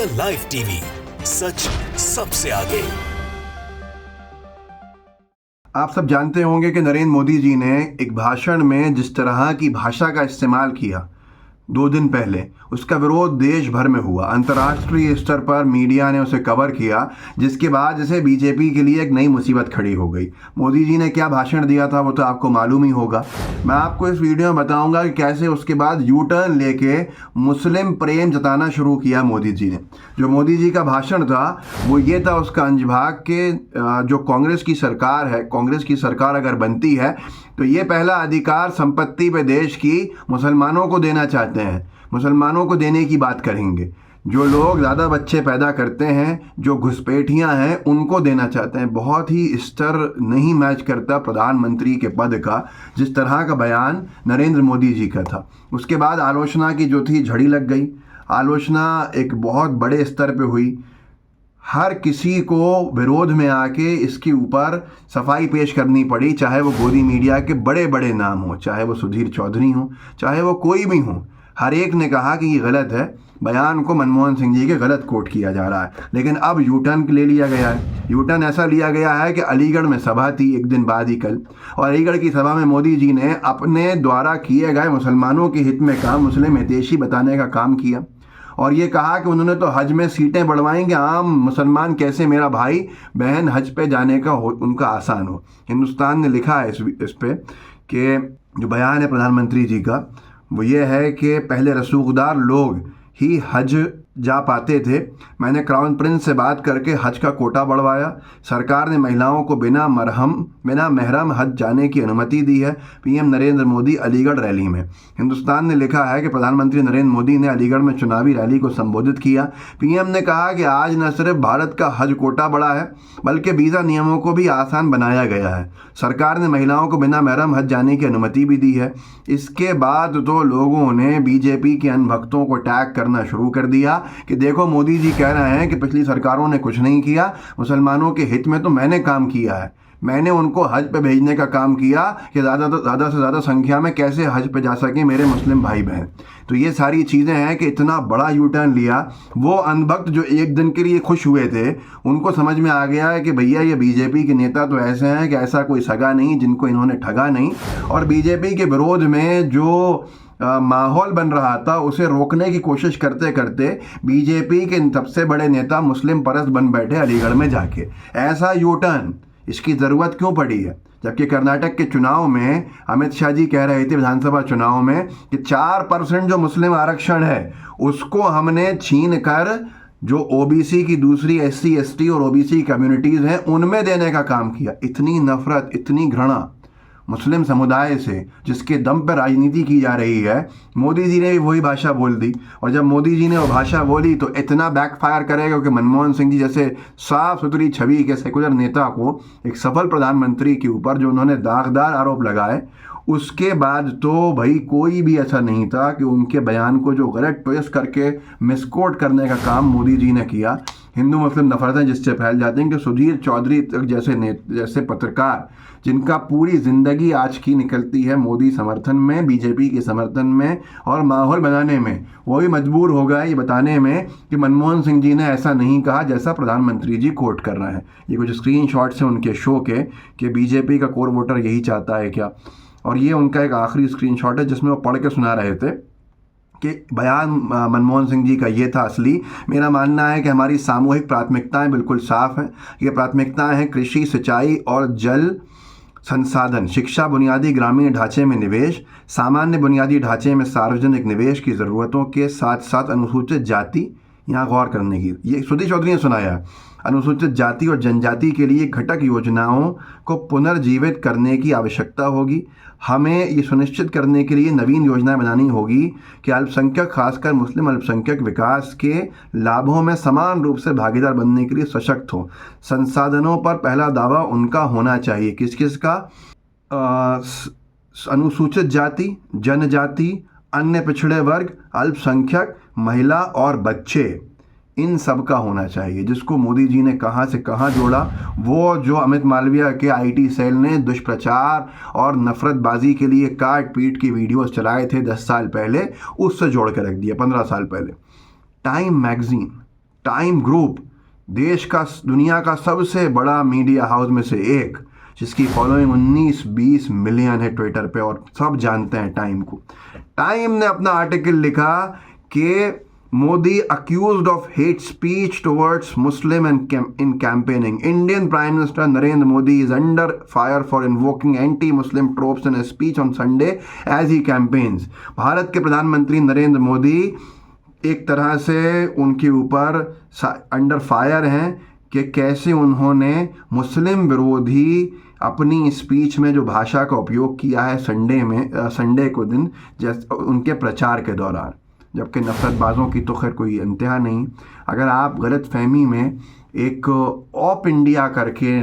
The live TV, सच सबसे आगे। आप सब जानते होंगे कि नरेंद्र मोदी जी ने एक भाषण में जिस तरह की भाषा का इस्तेमाल किया 2 दिन पहले, उसका विरोध देश भर में हुआ। अंतर्राष्ट्रीय स्तर पर मीडिया ने उसे कवर किया, जिसके बाद जैसे बीजेपी के लिए एक नई मुसीबत खड़ी हो गई। मोदी जी ने क्या भाषण दिया था वो तो आपको मालूम ही होगा। मैं आपको इस वीडियो में बताऊंगा कि कैसे उसके बाद यू टर्न लेके मुस्लिम प्रेम जताना शुरू किया मोदी जी ने। जो मोदी जी का भाषण था वो ये था, उसका अंशभाग के जो कांग्रेस की सरकार है, कांग्रेस की सरकार अगर बनती है तो ये पहला अधिकार संपत्ति पे देश की मुसलमानों को देना चाहते हैं, मुसलमानों को देने की बात करेंगे। जो लोग ज़्यादा बच्चे पैदा करते हैं, जो घुसपैठियां हैं, उनको देना चाहते हैं। बहुत ही स्तर नहीं मैच करता प्रधानमंत्री के पद का जिस तरह का बयान नरेंद्र मोदी जी का था। उसके बाद आलोचना की जो थी झड़ी लग गई। आलोचना एक बहुत बड़े स्तर पे हुई। हर किसी को विरोध में आके इसके ऊपर सफाई पेश करनी पड़ी, चाहे वो गोदी मीडिया के बड़े बड़े नाम हो, चाहे वो सुधीर चौधरी हो, चाहे वो कोई भी हो। हर एक ने कहा कि ये गलत है, बयान को मनमोहन सिंह जी के गलत कोट किया जा रहा है। लेकिन अब यू टर्न ले लिया गया है। यू टर्न ऐसा लिया गया है कि अलीगढ़ में सभा थी एक दिन बाद ही कल, और अलीगढ़ की सभा में मोदी जी ने अपने द्वारा किए गए मुसलमानों के हित में काम, मुस्लिम हितैषी बताने का काम किया। और ये कहा कि उन्होंने तो हज में सीटें बढ़वाएंगे, आम मुसलमान कैसे मेरा भाई बहन हज पे जाने का उनका आसान हो। हिंदुस्तान ने लिखा है इस पे कि जो बयान है प्रधानमंत्री जी का वो ये है कि पहले रसूखदार लोग ही हज जा पाते थे, मैंने क्राउन प्रिंस से बात करके हज का कोटा बढ़वाया। सरकार ने महिलाओं को बिना महरम हज जाने की अनुमति दी है। पीएम नरेंद्र मोदी अलीगढ़ रैली में। हिंदुस्तान ने लिखा है कि प्रधानमंत्री नरेंद्र मोदी ने अलीगढ़ में चुनावी रैली को संबोधित किया। पीएम ने कहा कि आज न सिर्फ भारत का हज कोटा बढ़ा है बल्कि वीज़ा नियमों को भी आसान बनाया गया है। सरकार ने महिलाओं को बिना महरम हज जाने की अनुमति भी दी है। इसके बाद तो लोगों ने बीजेपी के अनभक्तों को टैग करना शुरू कर दिया कि देखो मोदी जी कह रहे हैं कि पिछली सरकारों ने कुछ नहीं किया, मुसलमानों के हित में तो मैंने काम किया है, मैंने उनको हज पे भेजने का काम किया कि ज़्यादा से ज़्यादा संख्या में कैसे हज पे जा सके मेरे मुस्लिम भाई बहन। तो ये सारी चीज़ें हैं कि इतना बड़ा यू टर्न लिया। वो अनभक्त जो एक दिन के लिए खुश हुए थे उनको समझ में आ गया है कि भैया ये बीजेपी के नेता तो ऐसे हैं कि ऐसा कोई सगा नहीं जिनको इन्होंने ठगा नहीं। और बीजेपी के विरोध में जो माहौल बन रहा था उसे रोकने की कोशिश करते करते बीजेपी के सबसे बड़े नेता मुस्लिम परस्त बन बैठे अलीगढ़ में जाके। ऐसा यू टर्न इसकी ज़रूरत क्यों पड़ी है? जबकि कर्नाटक के चुनाव में अमित शाह जी कह रहे थे विधानसभा चुनाव में कि 4% जो मुस्लिम आरक्षण है उसको हमने छीन कर जो ओबीसी की दूसरी SC ST और OBC कम्युनिटीज़ हैं उनमें देने का काम किया। इतनी नफरत, इतनी घृणा मुस्लिम समुदाय से जिसके दम पर राजनीति की जा रही है, मोदी जी ने भी वही भाषा बोल दी। और जब मोदी जी ने वो भाषा बोली तो इतना बैकफायर करेगा कि मनमोहन सिंह जी जैसे साफ सुथरी छवि के सेकुलर नेता को एक सफल प्रधानमंत्री के ऊपर जो उन्होंने दागदार आरोप लगाए, उसके बाद तो भाई कोई भी ऐसा नहीं था कि उनके बयान को जो गलत ट्विस्ट करके मिसकोट करने का काम मोदी जी ने किया। हिंदू मुस्लिम नफरतें जिससे फैल जाती हैं कि सुधीर चौधरी तक जैसे पत्रकार जिनका पूरी ज़िंदगी आज की निकलती है मोदी समर्थन में, बीजेपी के समर्थन में और माहौल बनाने में, वो भी मजबूर हो गए ये बताने में कि मनमोहन सिंह जी ने ऐसा नहीं कहा जैसा प्रधानमंत्री जी कोट कर रहे हैं। ये कुछ स्क्रीनशॉट्स हैं उनके शो के कि बीजेपी का कोर वोटर यही चाहता है क्या। और ये उनका एक आखिरी स्क्रीनशॉट है जिसमें वो पढ़ के सुना रहे थे कि बयान मनमोहन सिंह जी का ये था असली। मेरा मानना है कि हमारी सामूहिक प्राथमिकताएं बिल्कुल साफ हैं। ये प्राथमिकताएं हैं कृषि, सिंचाई और जल संसाधन, शिक्षा, बुनियादी ग्रामीण ढांचे में निवेश, सामान्य बुनियादी ढांचे में सार्वजनिक निवेश की ज़रूरतों के साथ साथ अनुसूचित जाति, यहाँ गौर करने की, ये सुधीर चौधरी ने सुनाया, अनुसूचित जाति और जनजाति के लिए घटक योजनाओं को पुनर्जीवित करने की आवश्यकता होगी। हमें ये सुनिश्चित करने के लिए नवीन योजनाएं बनानी होगी कि अल्पसंख्यक, खासकर मुस्लिम अल्पसंख्यक विकास के लाभों में समान रूप से भागीदार बनने के लिए सशक्त हो। संसाधनों पर पहला दावा उनका होना चाहिए। किस किस का? अनुसूचित जाति, जनजाति, अन्य पिछड़े वर्ग, अल्पसंख्यक, महिला और बच्चे, इन सब का होना चाहिए। जिसको मोदी जी ने कहाँ से कहाँ जोड़ा, वो जो अमित मालविया के IT सेल ने दुष्प्रचार और नफरतबाजी के लिए काट पीट की वीडियोस चलाए थे 10 साल पहले, उससे जोड़ कर रख दिया 15 साल पहले। टाइम मैगजीन टाइम ग्रुप दुनिया का सबसे बड़ा मीडिया हाउस में से एक, जिसकी फॉलोइंग 19-20 मिलियन है ट्विटर पे और सब जानते हैं टाइम को। टाइम ने अपना आर्टिकल लिखा कि Modi accused of hate speech towards Muslim in campaigning. Indian prime minister Narendra Modi is under fire for invoking anti Muslim tropes in a speech on Sunday as he campaigns. Bharat के प्रधानमंत्री नरेंद्र मोदी एक तरह से उनके ऊपर अंडर फायर हैं कि कैसे उन्होंने मुस्लिम विरोधी अपनी स्पीच में जो भाषा का उपयोग किया है संडे को दिन जैसे उनके प्रचार के दौरान, जबकि नफरतबाजों की तो खैर कोई इंतहा नहीं। अगर आप गलत फहमी में एक ऑप इंडिया करके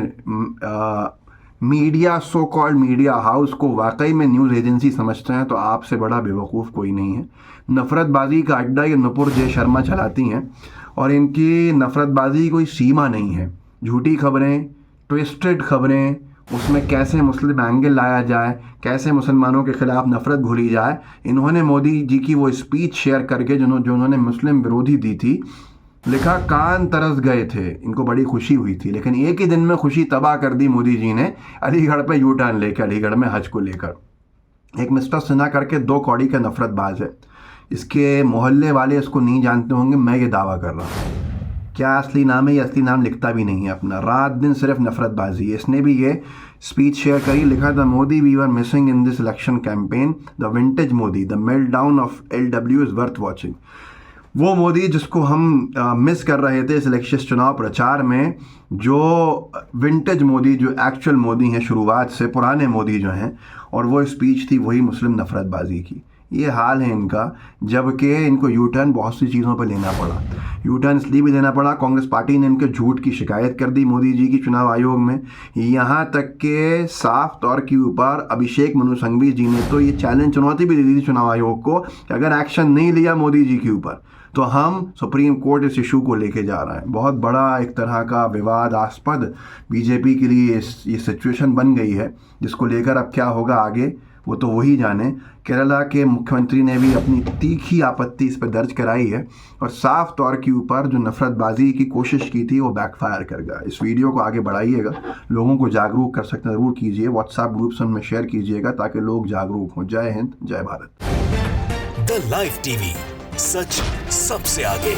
media so called media house को वाकई में न्यूज़ एजेंसी समझते हैं तो आपसे बड़ा बेवकूफ़ कोई नहीं है। नफ़रतबाजी का अड्डा ये नुपुर जय शर्मा चलाती हैं और इनकी नफ़रतबाजी की कोई सीमा नहीं है। झूठी खबरें, ट्विस्टेड खबरें, उसमें कैसे मुस्लिम एंगल लाया जाए, कैसे मुसलमानों के ख़िलाफ़ नफ़रत घुली जाए। इन्होंने मोदी जी की वो स्पीच शेयर करके जो उन्होंने मुस्लिम विरोधी दी थी, लिखा कान तरस गए थे, इनको बड़ी खुशी हुई थी। लेकिन एक ही दिन में खुशी तबाह कर दी मोदी जी ने अलीगढ़ पे यू टर्न लेकर, अलीगढ़ में हज को लेकर। एक मिस्टर सिन्हा करके 2 कौड़ी का नफरतबाज है, इसके मोहल्ले वाले इसको नहीं जानते होंगे, मैं ये दावा कर रहा हूँ। क्या असली नाम है? ये असली नाम लिखता भी नहीं है अपना, रात दिन सिर्फ नफरतबाजी है। इसने भी ये स्पीच शेयर करी, लिखा था Modi we were missing in this election campaign, the vintage Modi, the meltdown of LW is worth watching. वो मोदी जिसको हम मिस कर रहे थे इस इलेक्शन चुनाव प्रचार में, जो विंटेज मोदी, जो एक्चुअल मोदी हैं शुरुआत से, पुराने मोदी जो हैं, और वो स्पीच थी वही मुस्लिम नफरतबाजी की। ये हाल है इनका, जबकि इनको यू टर्न बहुत सी चीज़ों पर लेना पड़ा। यू टर्न इसलिए भी लेना पड़ा, कांग्रेस पार्टी ने इनके झूठ की शिकायत कर दी मोदी जी की चुनाव आयोग में। यहाँ तक के साफ तौर के ऊपर अभिषेक मनु सिंघवी जी ने तो ये चुनौती भी दे दी थी चुनाव आयोग को कि अगर एक्शन नहीं लिया मोदी जी के ऊपर तो हम सुप्रीम कोर्ट इस इशू को लेके जा रहा है। बहुत बड़ा एक तरह का विवादास्पद बीजेपी के लिए ये सिचुएशन बन गई है, जिसको लेकर अब क्या होगा आगे वो तो वही जाने। केरला के मुख्यमंत्री ने भी अपनी तीखी आपत्ति इस पर दर्ज कराई है और साफ तौर के ऊपर जो नफरतबाजी की कोशिश की थी वो बैकफायर कर गया। इस वीडियो को आगे बढ़ाइएगा, लोगों को जागरूक कर सकते हैं ज़रूर कीजिए, व्हाट्सएप ग्रुप्स में शेयर कीजिएगा ताकि लोग जागरूक हों। जय हिंद, जय भारत। द लाइव टीवी, सच सबसे आगे।